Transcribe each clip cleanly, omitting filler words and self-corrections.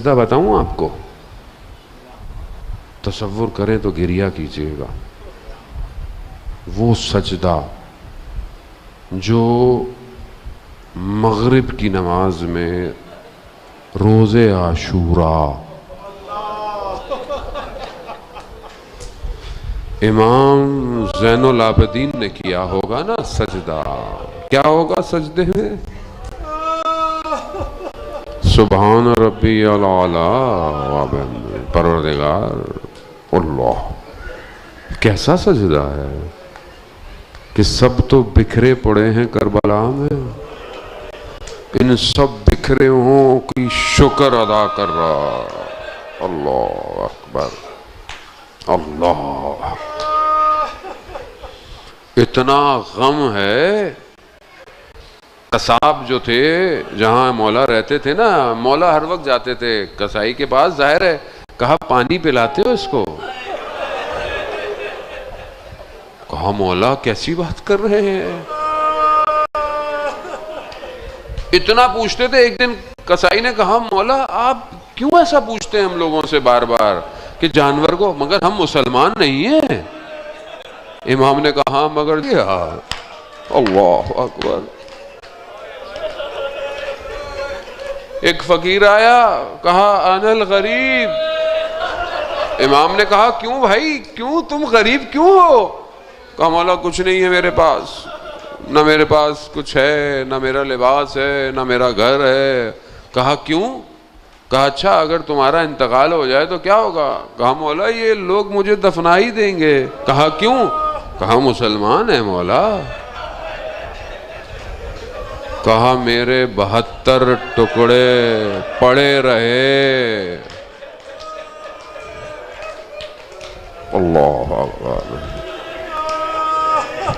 سجدہ بتاؤں آپ کو؟ تصور کریں تو گریہ کیجئے گا۔ وہ سجدہ جو مغرب کی نماز میں روز عاشوراء امام زین العابدین نے کیا ہوگا نا سجدہ، کیا ہوگا سجدے میں؟ سبحان ربی الاعلی پروردگار اللہ۔ کیسا سجدہ ہے کہ سب تو بکھرے پڑے ہیں کربلا میں، ان سب بکھرے ہوں کی شکر ادا کر رہا۔ اللہ اکبر اللہ۔ اتنا غم ہے۔ قصاب جو تھے جہاں مولا رہتے تھے نا، مولا ہر وقت جاتے تھے قصائی کے پاس، ظاہر ہے کہا پانی پلاتے ہو اس کو؟ کہا مولا کیسی بات کر رہے ہیں، اتنا پوچھتے تھے۔ ایک دن قصائی نے کہا مولا آپ کیوں ایسا پوچھتے ہیں ہم لوگوں سے بار بار کہ جانور کو، مگر ہم مسلمان نہیں ہیں؟ امام نے کہا مگر کیا؟ اللہ اکبر۔ ایک فقیر آیا، کہا انا الغریب۔ امام نے کہا کیوں بھائی، کیوں تم غریب کیوں ہو؟ کہا مولا کچھ نہیں ہے میرے پاس، نہ میرے پاس کچھ ہے، نہ میرا لباس ہے، نہ میرا گھر ہے۔ کہا کیوں؟ کہا اچھا اگر تمہارا انتقال ہو جائے تو کیا ہوگا؟ کہا مولا یہ لوگ مجھے دفنا ہی دیں گے۔ کہا کیوں؟ کہا مسلمان ہے مولا۔ کہا میرے 72 ٹکڑے پڑے رہے۔ اللہ اکبر۔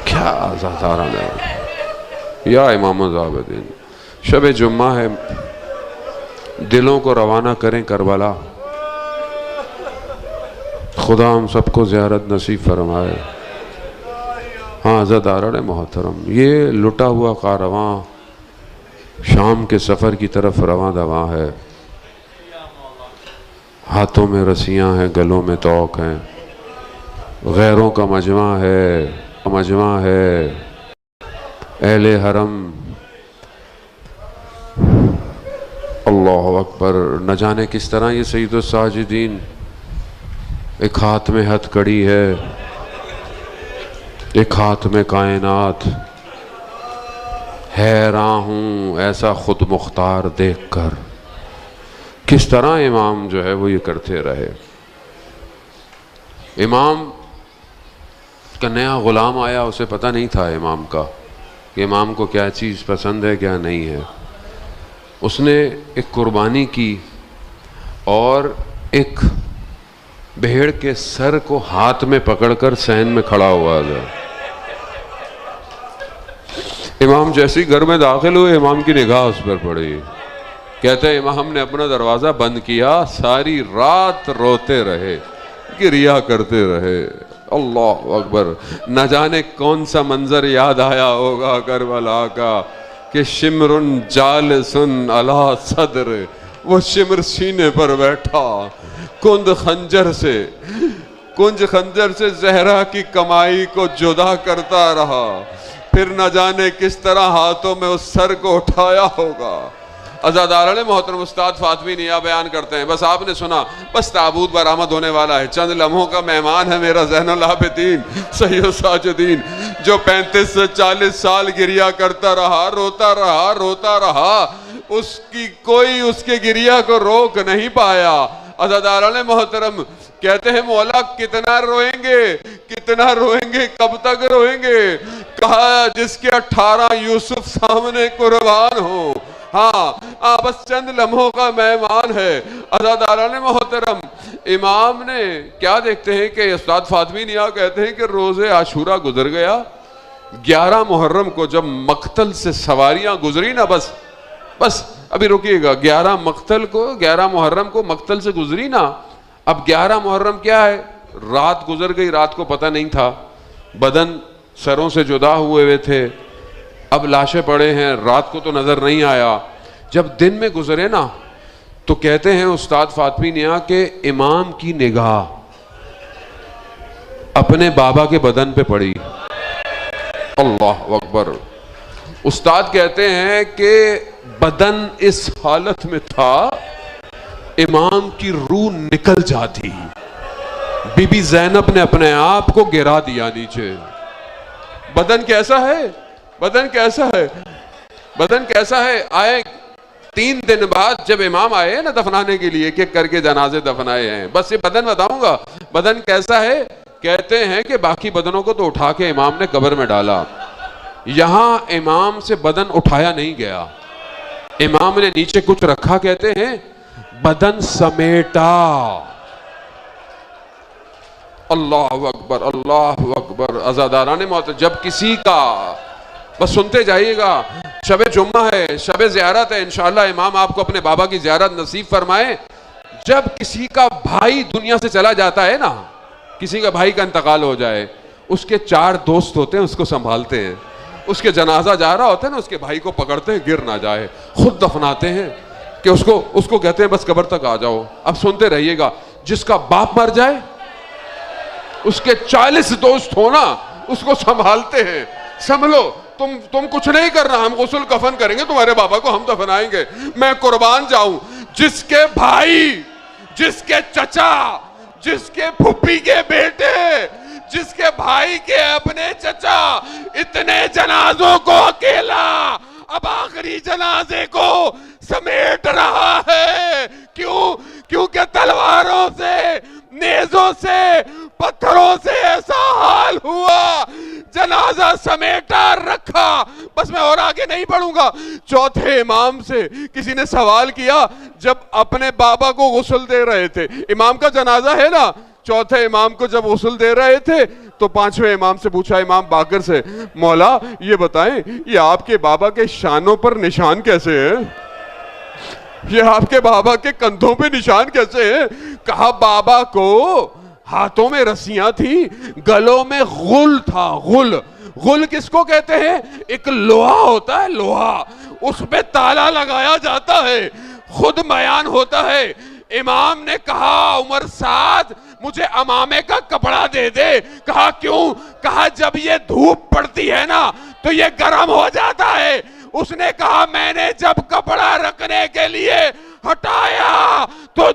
کیا عزاداران ہے یا امام العابدین۔ شب جمعہ ہے، دلوں کو روانہ کریں کربلا۔ خدا ہم سب کو زیارت نصیب فرمائے۔ ہاں عزاداران محترم، یہ لٹا ہوا کارواں شام کے سفر کی طرف رواں دواں ہے۔ ہاتھوں میں رسیاں ہیں، گلوں میں طوق ہیں، غیروں کا مجمع ہے، اہل حرم اللہ اکبر۔ نہ جانے کس طرح یہ سید الساجدین، ایک ہاتھ میں ہتھ کڑی ہے، ایک ہاتھ میں کائنات۔ حیران ہوں ایسا خود مختار دیکھ کر، کس طرح امام جو ہے وہ یہ کرتے رہے۔ امام کا نیا غلام آیا، اسے پتہ نہیں تھا امام کا کہ امام کو کیا چیز پسند ہے کیا نہیں ہے۔ اس نے ایک قربانی کی اور ایک بھیڑ کے سر کو ہاتھ میں پکڑ کر صحن میں کھڑا ہوا تھا۔ امام جیسی گھر میں داخل ہوئے، امام کی نگاہ اس پر پڑی۔ کہتے ہیں امام نے اپنا دروازہ بند کیا، ساری رات روتے رہے، گریہ کرتے رہے۔ اللہ اکبر۔ نہ جانے کون سا منظر یاد آیا ہوگا کربلا کا کہ شمر جالس علی صدر، وہ شمر سینے پر بیٹھا، کنج خنجر سے زہرا کی کمائی کو جدا کرتا رہا، پھر نہ جانے کس طرح ہاتھوں میں اس سر کو اٹھایا ہوگا۔ عزاداران محترم، استاد فاطمی نیا بیان کرتے ہیں، بس آپ نے سنا، بس تابوت برآمد ہونے والا ہے، چند لمحوں کا مہمان ہے میرا زین العابدین سید الساجدین، جو 35 سے 40 سال گریہ کرتا رہا، روتا رہا، اس کی کوئی اس کے گریہ کو روک نہیں پایا۔ عزاداران محترم کہتے ہیں مولا کتنا روئیں گے، کب تک روئیں گے؟ کہا جس کے 18 یوسف سامنے قربان ہو، ہاں بس چند لمحوں کا مہمان ہے۔ عزاداران محترم، امام نے کیا دیکھتے ہیں کہ استاد فاطمی نیا کہتے ہیں کہ روز عاشوراء گزر گیا، 11 محرم کو جب مقتل سے سواریاں گزری نا، بس ابھی رکیے گا، 11 محرم کو مقتل سے گزری نا، اب 11 محرم کیا ہے؟ رات گزر گئی، رات کو پتہ نہیں تھا، بدن سروں سے جدا ہوئے تھے، اب لاشیں پڑے ہیں، رات کو تو نظر نہیں آیا۔ جب دن میں گزرے نا تو کہتے ہیں استاد فاطمی نیا کہ امام کی نگاہ اپنے بابا کے بدن پہ پڑی. اللہ اکبر. استاد کہتے ہیں کہ بدن اس حالت میں تھا امام کی روح نکل جاتی. بی بی زینب نے اپنے آپ کو گرا دیا نیچے. بدن کیسا ہے؟ بدن کیسا ہے؟ بدن کیسا ہے؟ آئے 3 دن بعد جب امام آئے نا دفنانے کے لیے، کہ کر کے جنازے دفنائے ہیں، بس یہ بدن بتاؤں گا بدن کیسا ہے. کہتے ہیں کہ باقی بدنوں کو تو اٹھا کے امام نے قبر میں ڈالا، یہاں امام سے بدن اٹھایا نہیں گیا. امام نے نیچے کچھ رکھا، کہتے ہیں بدن سمیٹا. اللہ اکبر اللہ اکبر. عزاداران محترم، جب کسی کا، بس سنتے جائیے گا، شب جمعہ ہے، شب زیارت ہے، انشاءاللہ امام آپ کو اپنے بابا کی زیارت نصیب فرمائے. جب کسی کا بھائی دنیا سے چلا جاتا ہے نا، کسی کا بھائی کا انتقال ہو جائے، اس کے 4 دوست ہوتے ہیں، اس کو سنبھالتے ہیں. اس کے جنازہ جا رہا ہوتا ہے نا، اس کے بھائی کو پکڑتے ہیں گر نہ جائے، خود دفناتے ہیں کہ اس کو کہتے ہیں بس قبر تک آ جاؤ. اب سنتے رہیے گا، جس کا باپ مر جائے اس کے 40 دوست ہونا اس کو سنبھالتے ہیں. سنبھلو، تم کچھ نہیں کرنا، ہم غسل کفن کریں گے، تمہارے بابا کو ہم دفنائیں گے. میں قربان جاؤں، جس کے بھائی، جس کے چچا، جس کے پھپھی کے بیٹے، جس کے بھائی کے اپنے چچا اتنے جنازوں کو اکیلا اب آخری جنازے کو سمیٹ رہا ہے. کیونکہ تلواروں سے، نیزوں سے، پتھروں سے ایسا حال ہوا، جنازہ سمیٹا رکھا. بس میں اور آگے نہیں پڑھوں گا. چوتھے امام سے کسی نے سوال کیا، جب اپنے بابا کو غسل دے رہے تھے، امام کا جنازہ ہے نا، چوتھے امام کو جب غسل دے رہے تھے تو 5ویں امام سے پوچھا، امام باقر سے، مولا یہ بتائیں یہ آپ کے بابا کے شانوں پر نشان کیسے ہیں؟ یہ آپ کے بابا کے کندھوں پہ نشان کیسے ہیں؟ کہا بابا کو ہاتھوں میں رسیاں تھی، گلوں میں غل تھا. غل کس کو کہتے ہیں؟ ایک لوہا ہوتا ہے، لوہا، اس پہ تالا لگایا جاتا ہے. خود بیان ہوتا ہے، امام نے کہا عمر سعد مجھے امامے کا کپڑا دے دے. کہا کیوں؟ کہا جب یہ دھوپ پڑتی ہے نا تو یہ گرم ہو جاتا ہے. اس نے کہا میں نے جب کپڑا رکھنے کے لیے ہٹایا تو